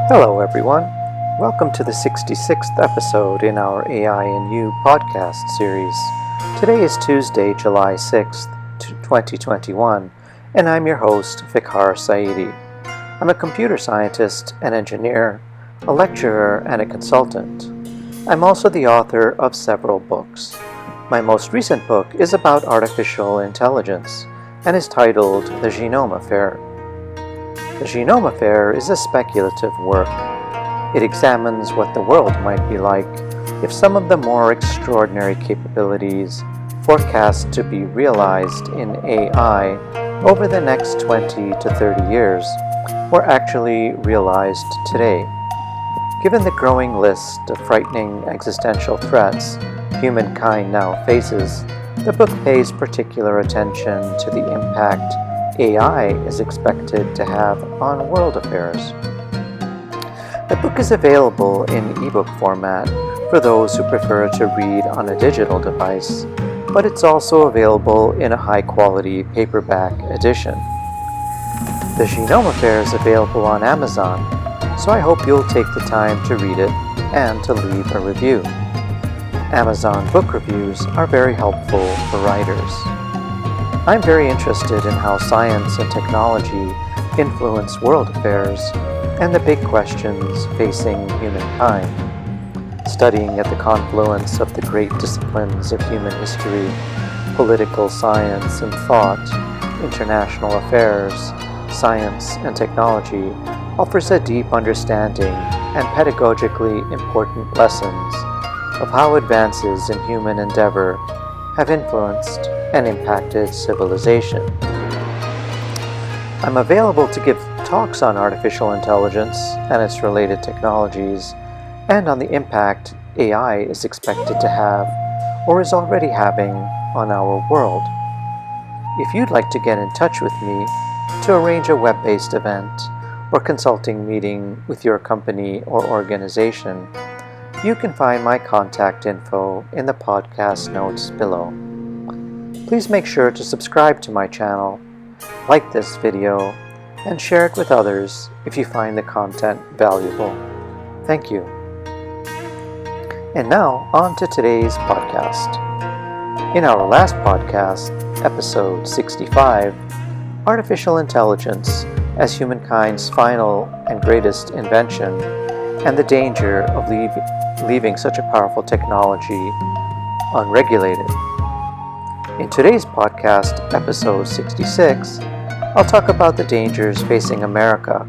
Hello, everyone. Welcome to the 66th episode in our AI and You podcast series. Today is Tuesday, July 6th, 2021, and I'm your host, Vikhar Saidi. I'm a computer scientist and engineer, a lecturer, and a consultant. I'm also the author of several books. My most recent book is about artificial intelligence and is titled The Genome Affair. The Genome Affair is a speculative work. It examines what the world might be like if some of the more extraordinary capabilities forecast to be realized in AI over the next 20 to 30 years were actually realized today. Given the growing list of frightening existential threats humankind now faces, the book pays particular attention to the impact AI is expected to have on world affairs. The book is available in ebook format for those who prefer to read on a digital device, but it's also available in a high-quality paperback edition. The Genome Affair is available on Amazon, so I hope you'll take the time to read it and to leave a review. Amazon book reviews are very helpful for writers. I'm very interested in how science and technology influence world affairs and the big questions facing humankind. Studying at the confluence of the great disciplines of human history, political science and thought, international affairs, science and technology offers a deep understanding and pedagogically important lessons of how advances in human endeavor have influenced and impacted civilization. I'm available to give talks on artificial intelligence and its related technologies, and on the impact AI is expected to have or is already having on our world. If you'd like to get in touch with me to arrange a web-based event or consulting meeting with your company or organization, you can find my contact info in the podcast notes below. Please make sure to subscribe to my channel, like this video, and share it with others if you find the content valuable. Thank you. And now, on to today's podcast. In our last podcast, episode 65, Artificial Intelligence as Humankind's Final and Greatest Invention, and the Danger of leaving such a powerful technology unregulated. In today's podcast, episode 66, I'll talk about the dangers facing America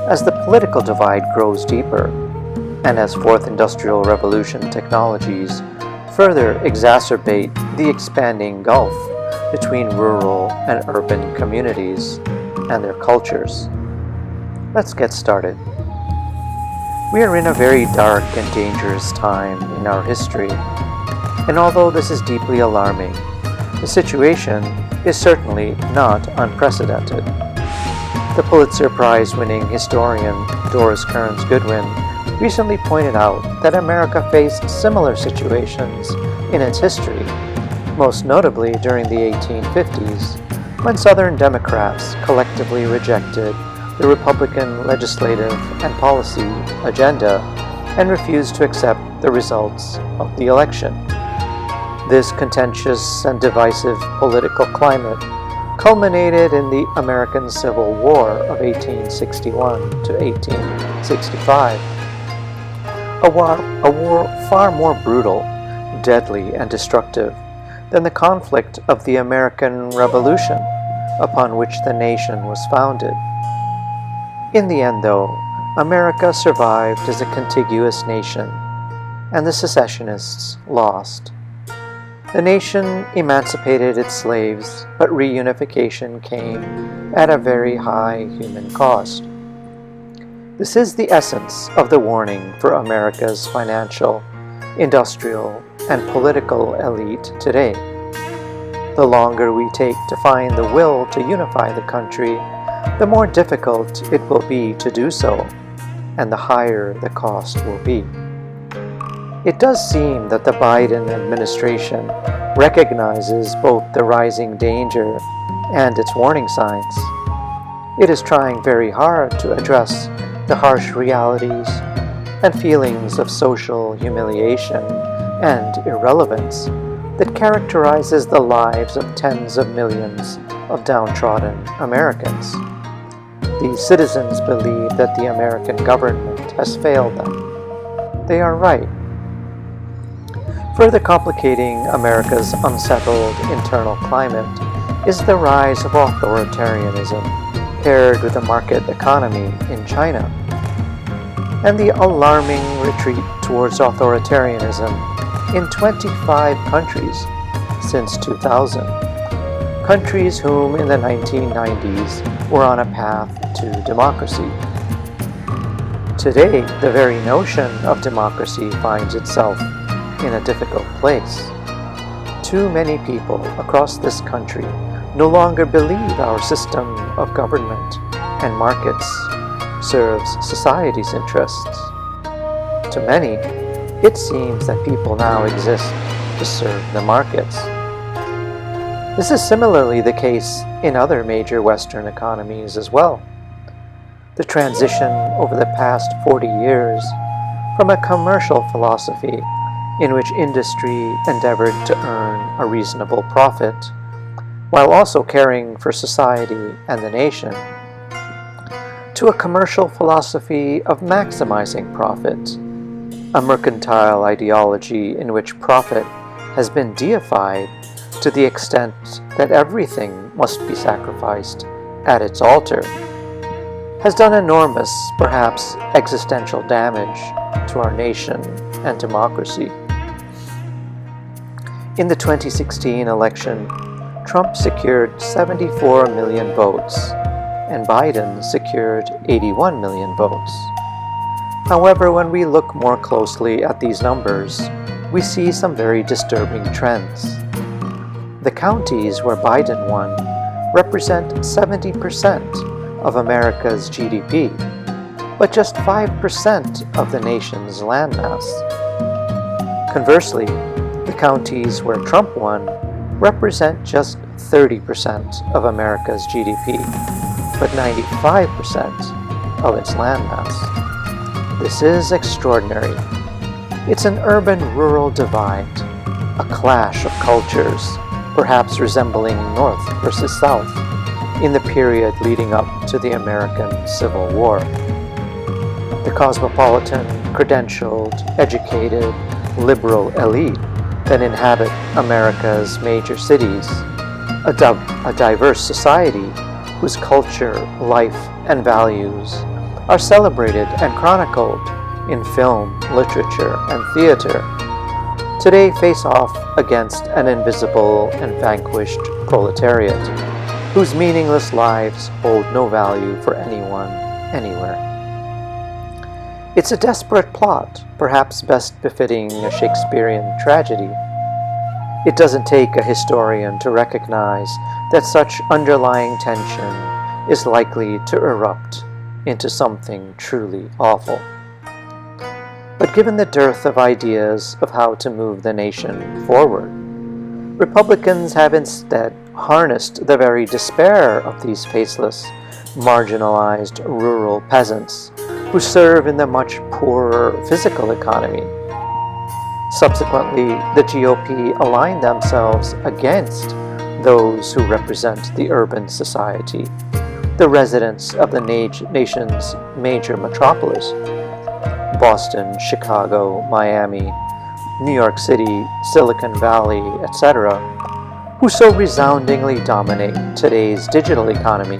as the political divide grows deeper and as Fourth Industrial Revolution technologies further exacerbate the expanding gulf between rural and urban communities and their cultures. Let's get started. We are in a very dark and dangerous time in our history, and although this is deeply alarming, the situation is certainly not unprecedented. The Pulitzer Prize-winning historian Doris Kearns Goodwin recently pointed out that America faced similar situations in its history, most notably during the 1850s, when Southern Democrats collectively rejected the Republican legislative and policy agenda and refused to accept the results of the election. This contentious and divisive political climate culminated in the American Civil War of 1861 to 1865, a war far more brutal, deadly, and destructive than the conflict of the American Revolution, upon which the nation was founded. In the end, though, America survived as a contiguous nation, and the secessionists lost. The nation emancipated its slaves, but reunification came at a very high human cost. This is the essence of the warning for America's financial, industrial, and political elite today. The longer we take to find the will to unify the country, the more difficult it will be to do so, and the higher the cost will be. It does seem that the Biden administration recognizes both the rising danger and its warning signs. It is trying very hard to address the harsh realities and feelings of social humiliation and irrelevance that characterizes the lives of tens of millions of downtrodden Americans. These citizens believe that the American government has failed them. They are right. Further complicating America's unsettled internal climate is the rise of authoritarianism paired with a market economy in China, and the alarming retreat towards authoritarianism in 25 countries since 2000, countries whom in the 1990s were on a path to democracy. Today, the very notion of democracy finds itself in a difficult place. Too many people across this country no longer believe our system of government and markets serves society's interests. To many, it seems that people now exist to serve the markets. This is similarly the case in other major Western economies as well. The transition over the past 40 years from a commercial philosophy in which industry endeavored to earn a reasonable profit, while also caring for society and the nation, to a commercial philosophy of maximizing profit, a mercantile ideology in which profit has been deified to the extent that everything must be sacrificed at its altar, has done enormous, perhaps existential damage to our nation and democracy. In the 2016 election, Trump secured 74 million votes, and Biden secured 81 million votes. However, when we look more closely at these numbers, we see some very disturbing trends. The counties where Biden won represent 70% of America's GDP, but just 5% of the nation's landmass. Conversely, the counties where Trump won represent just 30% of America's GDP, but 95% of its landmass. This is extraordinary. It's an urban-rural divide, a clash of cultures, perhaps resembling North versus South, in the period leading up to the American Civil War. The cosmopolitan, credentialed, educated, liberal elite that inhabit America's major cities, a diverse society whose culture, life, and values are celebrated and chronicled in film, literature, and theater, today face off against an invisible and vanquished proletariat, whose meaningless lives hold no value for anyone, anywhere. It's a desperate plot, perhaps best befitting a Shakespearean tragedy. It doesn't take a historian to recognize that such underlying tension is likely to erupt into something truly awful. But given the dearth of ideas of how to move the nation forward, Republicans have instead harnessed the very despair of these faceless, marginalized rural peasants who serve in the much poorer physical economy. Subsequently, the GOP aligned themselves against those who represent the urban society, the residents of the nation's major metropolis, Boston, Chicago, Miami, New York City, Silicon Valley, etc., who so resoundingly dominate today's digital economy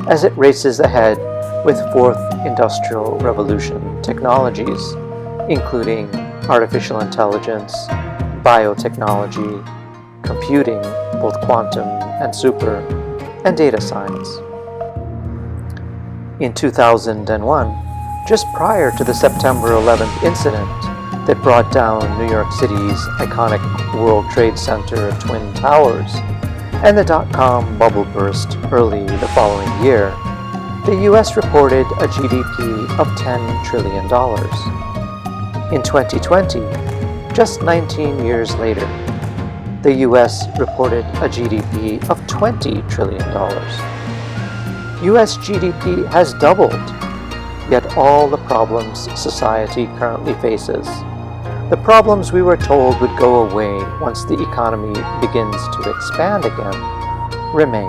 as it races ahead with fourth industrial revolution technologies, including artificial intelligence, biotechnology, computing, both quantum and super, and data science. In 2001, just prior to the September 11th incident that brought down New York City's iconic World Trade Center Twin Towers and the dot-com bubble burst early the following year, the U.S. reported a GDP of $10 trillion. In 2020, just 19 years later, the U.S. reported a GDP of $20 trillion. U.S. GDP has doubled. yet all the problems society currently faces, the problems we were told would go away once the economy begins to expand again, remain.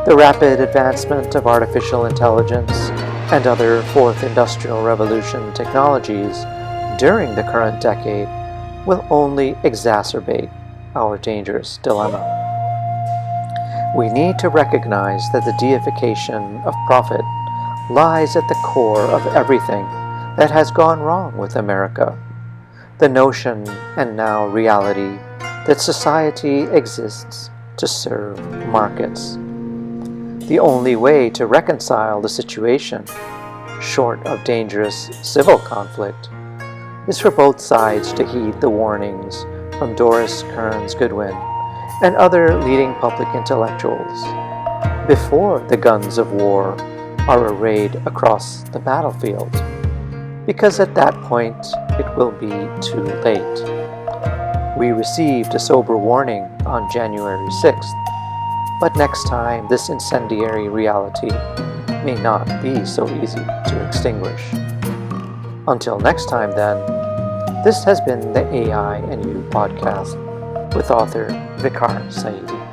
The rapid advancement of artificial intelligence and other fourth industrial revolution technologies during the current decade will only exacerbate our dangerous dilemma. We need to recognize that the deification of profit lies at the core of everything that has gone wrong with America. The notion, and now reality, that society exists to serve markets. The only way to reconcile the situation, short of dangerous civil conflict, is for both sides to heed the warnings from Doris Kearns Goodwin and other leading public intellectuals before the guns of war are arrayed across the battlefield, because at that point it will be too late. We received a sober warning on January 6th, but next time this incendiary reality may not be so easy to extinguish. Until next time then, this has been the AI and You podcast with author Vicar Saidi.